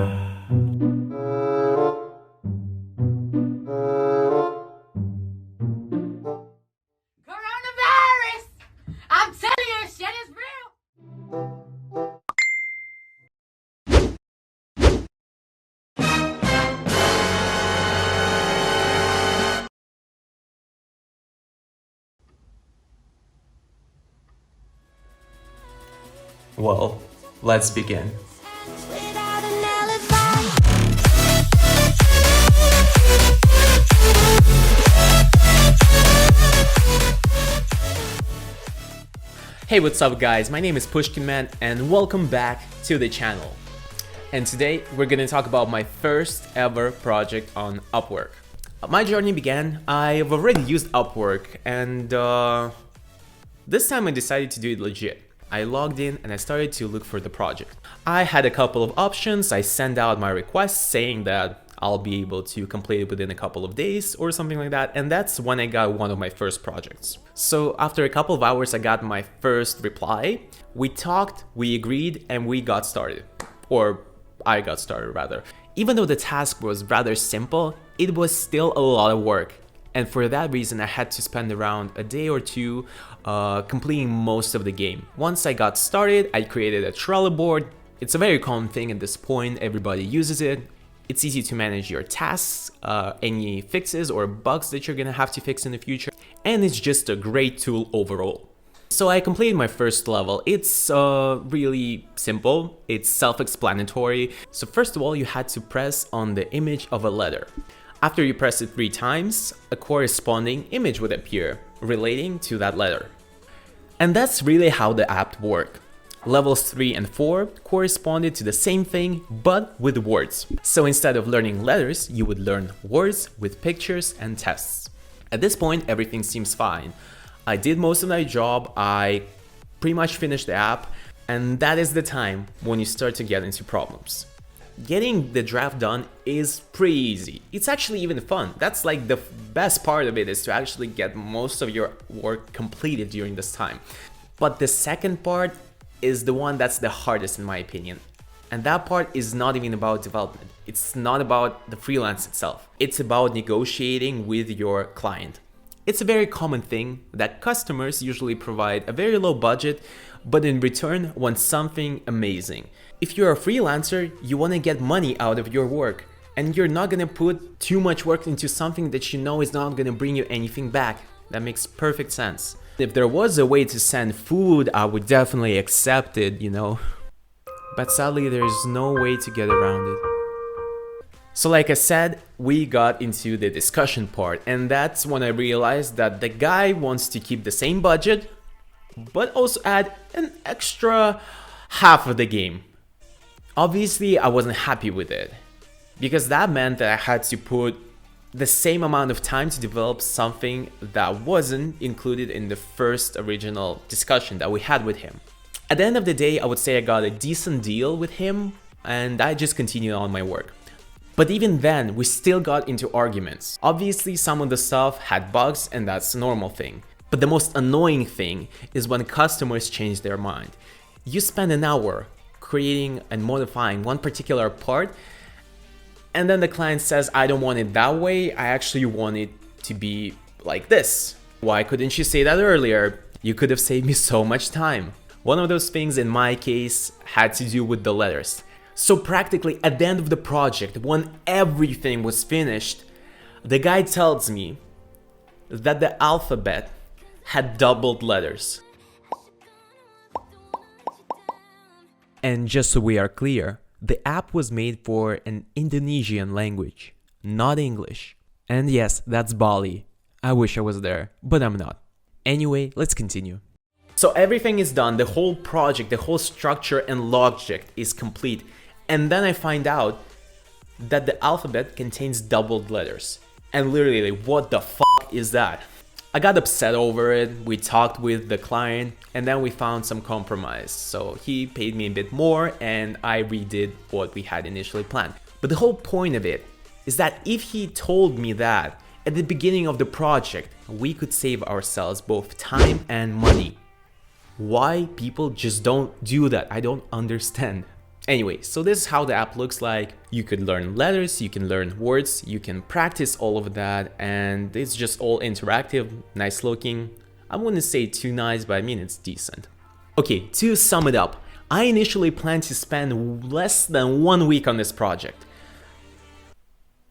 Coronavirus! I'm telling you, shit is real. Well, let's begin. Without an alibi. Hey, what's up guys? My name is Pushkin Man and welcome back to the channel. And today we're gonna talk about my first ever project on Upwork. My journey began, I've already used Upwork and this time I decided to do it legit. I logged in and I started to look for the project. I had a couple of options. I sent out my request saying that I'll be able to complete it within a couple of days or something like that, and that's when I got one of my first projects. So after a couple of hours I got my first reply. We talked, we agreed, and we got started. Or I got started rather. Even though the task was rather simple, it was still a lot of work. And for that reason, I had to spend around a day or two completing most of the game. Once I got started, I created a Trello board. It's a very common thing at this point, everybody uses it. It's easy to manage your tasks, any fixes or bugs that you're gonna have to fix in the future. And it's just a great tool overall. So I completed my first level. It's really simple, it's self-explanatory. So first of all, you had to press on the image of a letter. After you press it 3 times, a corresponding image would appear relating to that letter. And that's really how the app worked. Levels 3 and 4 corresponded to the same thing, but with words. So instead of learning letters, you would learn words with pictures and tests. At this point, everything seems fine. I did most of my job, I pretty much finished the app, and that is the time when you start to get into problems. Getting the draft done is pretty easy. It's actually even fun. That's like the best part of it, is to actually get most of your work completed during this time. But the second part is the one that's the hardest in my opinion. And that part is not even about development. It's not about the freelance itself. It's about negotiating with your client. It's a very common thing that customers usually provide a very low budget, but in return want something amazing. If you're a freelancer, you want to get money out of your work, and you're not going to put too much work into something that you know is not going to bring you anything back. That makes perfect sense. If there was a way to send food, I would definitely accept it, you know. But sadly, there's no way to get around it. So like I said, we got into the discussion part, and that's when I realized that the guy wants to keep the same budget, but also add an extra half of the game. Obviously, I wasn't happy with it, because that meant that I had to put the same amount of time to develop something that wasn't included in the first original discussion that we had with him. At the end of the day, I would say I got a decent deal with him, and I just continued on my work. But even then, we still got into arguments. Obviously, some of the stuff had bugs, and that's a normal thing. But the most annoying thing is when customers change their mind. You spend an hour creating and modifying one particular part, and then the client says, I don't want it that way, I actually want it to be like this. Why couldn't you say that earlier? You could have saved me so much time. One of those things in my case had to do with the letters. So practically at the end of the project, when everything was finished, the guy tells me that the alphabet had doubled letters. And just so we are clear, the app was made for an Indonesian language, not English. And yes, that's Bali. I wish I was there, but I'm not. Anyway, let's continue. So everything is done, the whole project, the whole structure and logic is complete. And then I find out that the alphabet contains doubled letters. And literally, what the fuck is that? I got upset over it, we talked with the client, and then we found some compromise. So he paid me a bit more and I redid what we had initially planned. But the whole point of it is that if he told me that at the beginning of the project, we could save ourselves both time and money. Why people just don't do that, I don't understand. Anyway, so this is how the app looks like. You could learn letters, you can learn words, you can practice all of that, and it's just all interactive, nice looking. I wouldn't say too nice, but I mean it's decent. Okay, to sum it up, I initially planned to spend less than 1 week on this project.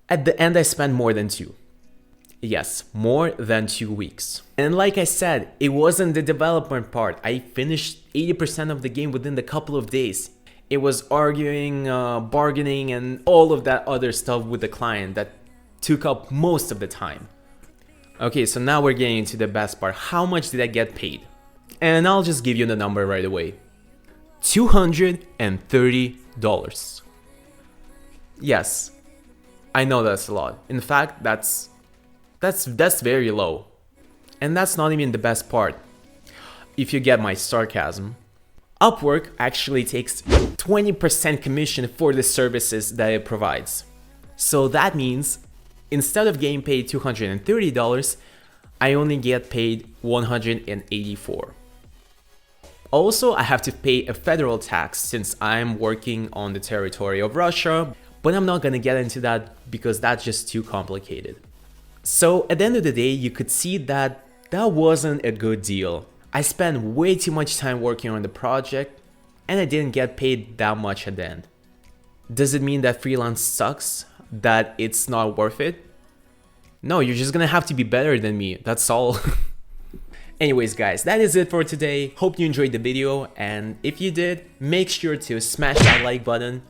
At the end, I spent more than 2. Yes, more than 2 weeks. And like I said, it wasn't the development part. I finished 80% of the game within a couple of days. It was arguing, bargaining, and all of that other stuff with the client that took up most of the time. Okay, so now we're getting into the best part. How much did I get paid? And I'll just give you the number right away. $230. Yes, I know that's a lot. In fact, that's very low. And that's not even the best part. If you get my sarcasm, Upwork actually takes 20% commission for the services that it provides. So that means instead of getting paid $230, I only get paid $184. Also, I have to pay a federal tax since I'm working on the territory of Russia, but I'm not gonna get into that because that's just too complicated. So at the end of the day, you could see that that wasn't a good deal. I spent way too much time working on the project and I didn't get paid that much at the end. Does it mean that freelance sucks? That it's not worth it? No, you're just gonna have to be better than me, that's all. Anyways guys, that is it for today. Hope you enjoyed the video, and if you did, make sure to smash that like button.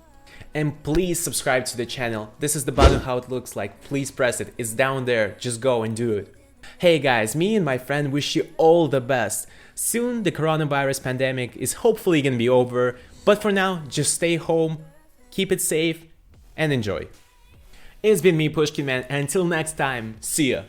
And please subscribe to the channel. This is the button how it looks like. Please press it. It's down there. Just go and do it. Hey guys, me and my friend wish you all the best. Soon the coronavirus pandemic is hopefully gonna be over. But for now, just stay home, keep it safe, and enjoy. It's been me, Pushkin Man, and until next time, see ya.